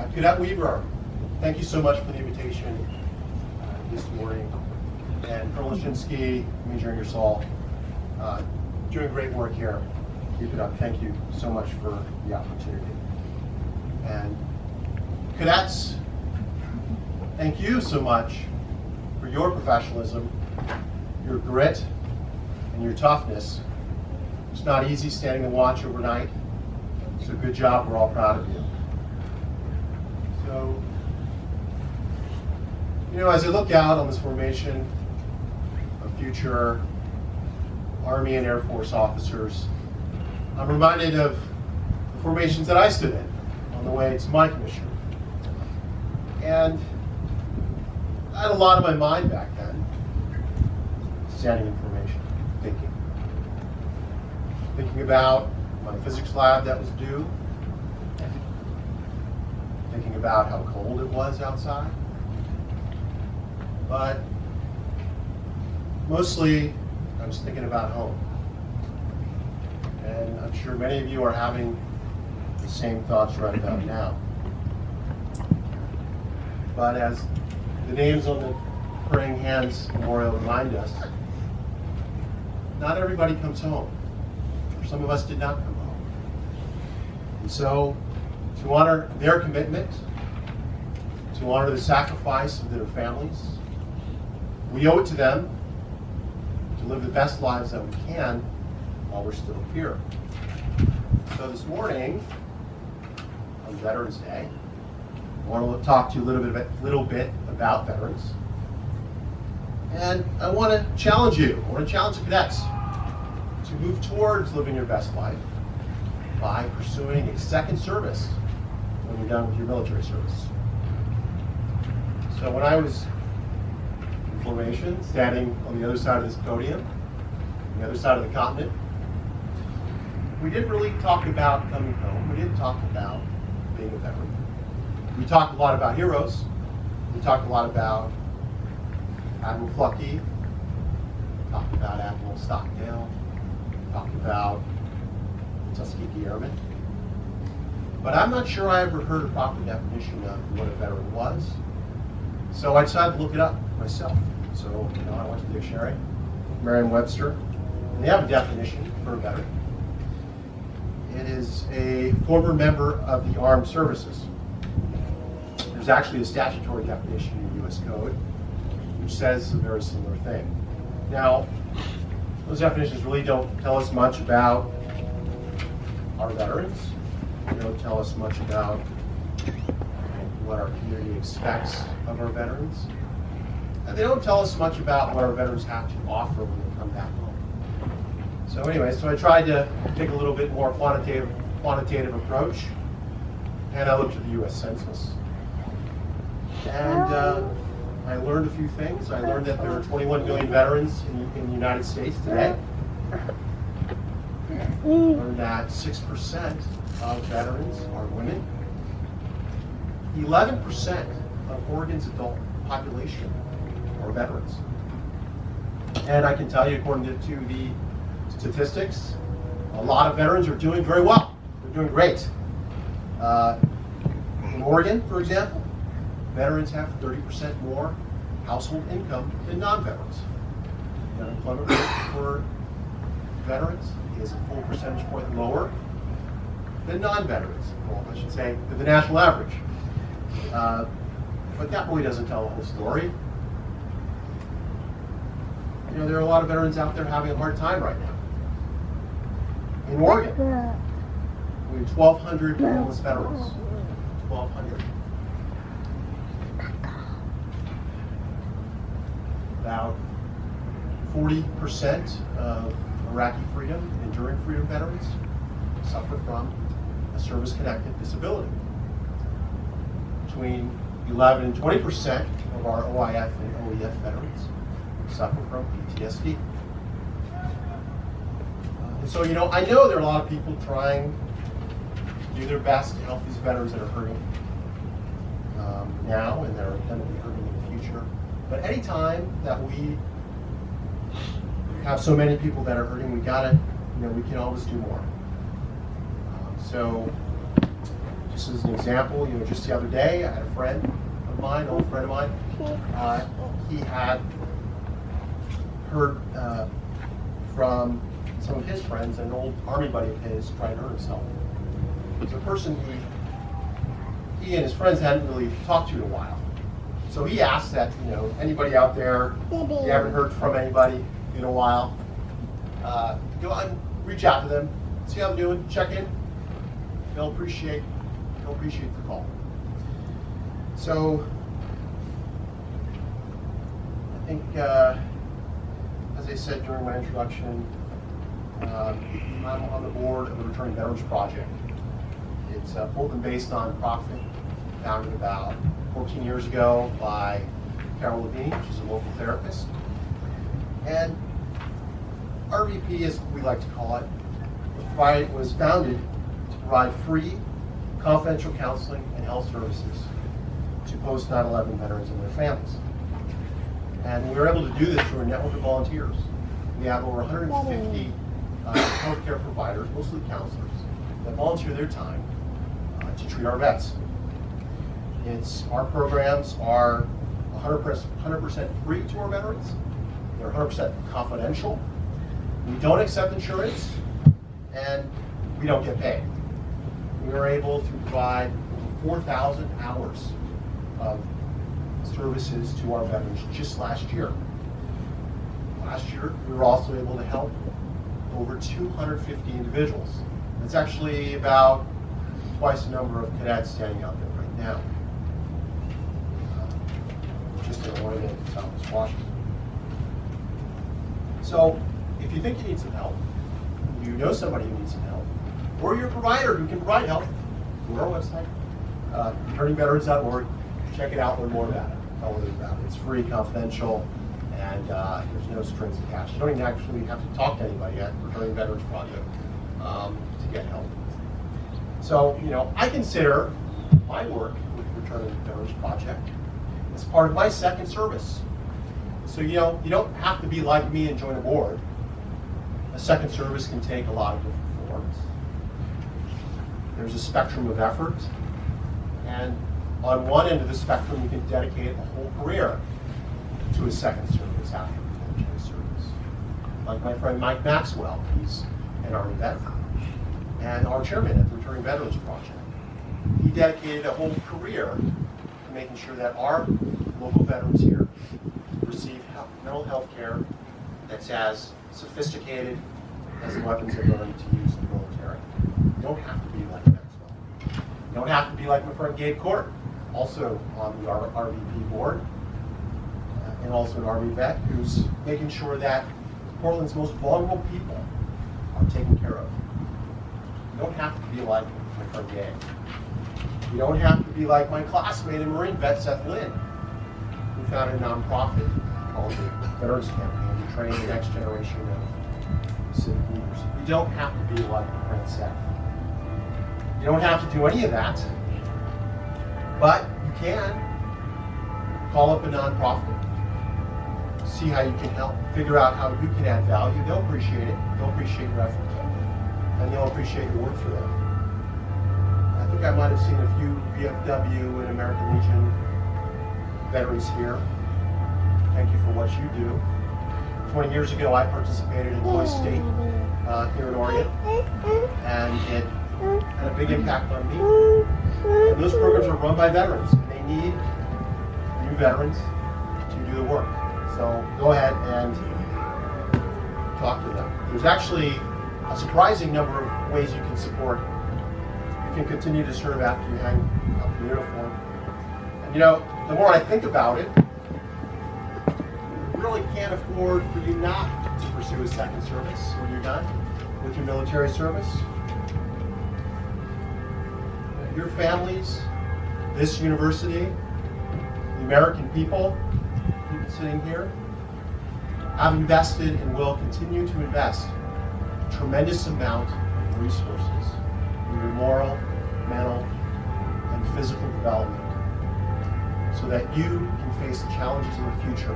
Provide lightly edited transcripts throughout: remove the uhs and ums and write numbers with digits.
Cadet Weaver, thank you so much for the invitation this morning. And Colonel Shinsky, Major Ingersoll, doing great work here. Keep it up. Thank you so much for the opportunity. And cadets, thank you so much for your professionalism, your grit, and your toughness. It's not easy standing the watch overnight, so good job. We're all proud of you. So, as I look out on this formation of future Army and Air Force officers, I'm reminded of the formations that I stood in on the way to my commission. And I had a lot on my mind back then, standing in formation, thinking about my physics lab that was due, thinking about how cold it was outside, but mostly I was thinking about home. And I'm sure many of you are having the same thoughts right about now. But as the names on the Praying Hands Memorial remind us, not everybody comes home. Some of us did not come home. And so, to honor their commitment, to honor the sacrifice of their families, we owe it to them to live the best lives that we can while we're still here. So this morning, on Veterans Day, I want to talk to you a little bit about veterans. And I want to challenge you, I want to challenge the cadets to move towards living your best life by pursuing a second service when you're done with your military service. So when I was in formation, standing on the other side of this podium, on the other side of the continent, we didn't really talk about coming home. We didn't talk about being a veteran. We talked a lot about heroes. We talked a lot about Admiral Fluckey, talked about Admiral Stockdale, talked about the Tuskegee Airmen. But I'm not sure I ever heard a proper definition of what a veteran was. So I decided to look it up myself. So I went to the dictionary, Merriam-Webster, and they have a definition for a veteran. It is a former member of the armed services. There's actually a statutory definition in the U.S. Code, which says a very similar thing. Now, those definitions really don't tell us much about our veterans. They don't tell us much about what our community expects of our veterans. And they don't tell us much about what our veterans have to offer when they come back home. So anyway, I tried to take a little bit more quantitative approach, and I looked at the U.S. Census. And I learned a few things. I learned that there are 21 million veterans in the United States today. I learned that 6% of veterans are women. 11% of Oregon's adult population are veterans. And I can tell you, according to the statistics, a lot of veterans are doing very well. They're doing great. In Oregon, for example, veterans have 30% more household income than non-veterans. The unemployment rate for veterans is a full percentage point lower than non-veterans. Well, I should say than the national average. But that really doesn't tell the whole story. There are a lot of veterans out there having a hard time right now. In Oregon, we have 1,200 homeless veterans. 1,200. About 40% of Iraqi freedom, enduring freedom veterans suffer from a service-connected disability. Between 11 and 20% of our OIF and OEF veterans suffer from PTSD. And so, I know there are a lot of people trying to do their best to help these veterans that are hurting now and that are going to be hurting in the future. But anytime that we have so many people that are hurting, we can always do more. So to Just as an example, just the other day, I had a friend of mine, an old friend of mine. He had heard from some of his friends, an old Army buddy of his tried to hurt himself. It's a person he and his friends hadn't really talked to in a while. So he asked that, anybody out there, you haven't heard from anybody in a while, go out and reach out to them, see how they're doing, check in. They'll appreciate the call. So I think, as I said during my introduction, I'm on the board of the Returning Veterans Project. It's a Portland-based nonprofit founded about 14 years ago by Carol Levine, which is a local therapist. And RVP, as we like to call it, was founded to provide free, confidential counseling and health services to post 9/11 veterans and their families. And we were able to do this through a network of volunteers. We have over 150 healthcare providers, mostly counselors, that volunteer their time to treat our vets. Our programs are 100% free to our veterans. They're 100% confidential. We don't accept insurance, and we don't get paid. We are able to provide 4,000 hours of services to our veterans just last year. Last year, we were also able to help over 250 individuals. That's actually about twice the number of cadets standing out there right now. Just in Oregon and Southwest Washington. So, if you think you need some help, you know somebody who needs some help, or you're a provider who can provide help, go to our website, returningveterans.org, check it out, learn more about it, tell others about it. It's free, confidential, and there's no strings attached. You don't even actually have to talk to anybody at Returning Veterans Project to get help. So, I consider my work with Returning Veterans Project as part of my second service. So, you don't have to be like me and join a board. A second service can take a lot of different forms. There's a spectrum of effort, and on one end of the spectrum, you can dedicate a whole career to a second service after a military service. Like my friend Mike Maxwell, he's an Army veteran, and our chairman at the Returning Veterans Project. He dedicated a whole career to making sure that our local veterans here receive mental health care that's as sophisticated as the weapons they're learning to use in the military. You don't have to be like Maxwell. You don't have to be like my friend Gabe Court, also on the RVP board, and also an Army vet who's making sure that Portland's most vulnerable people are taken care of. You don't have to be like my friend Gabe. You don't have to be like my classmate and Marine vet Seth Lynn, who founded a nonprofit called the Veterans Campaign to train the next generation of civic leaders. You don't have to be like my friend Seth. You don't have to do any of that, but you can call up a nonprofit, see how you can help, figure out how you can add value. They'll appreciate it. They'll appreciate your effort, and they'll appreciate your work for them. I think I might have seen a few VFW and American Legion veterans here. Thank you for what you do. 20 years ago, I participated in Boise State here in Oregon, and it had a big impact on me. And those programs are run by veterans, and they need new veterans to do the work. So go ahead and talk to them. There's actually a surprising number of ways you can support. You can continue to serve after you hang up the uniform. And the more I think about it, we really can't afford for you not to pursue a second service when you're done with your military service. Your families, this university, the American people sitting here, have invested and will continue to invest a tremendous amount of resources in your moral, mental, and physical development so that you can face the challenges of the future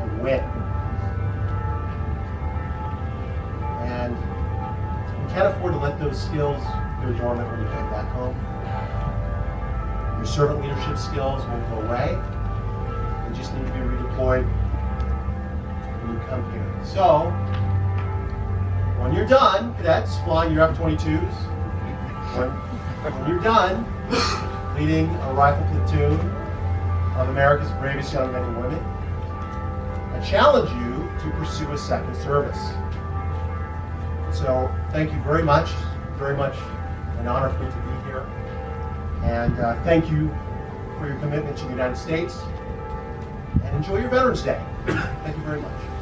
and win. And you can't afford to let those skills go dormant when you come back home. Your servant leadership skills won't go away. They just need to be redeployed when you come here. So, when you're done, cadets, flying your F-22s, when you're done leading a rifle platoon of America's bravest young men and women, I challenge you to pursue a second service. So thank you very much an honor for me to be here. And thank you for your commitment to the United States. And enjoy your Veterans Day. Thank you very much.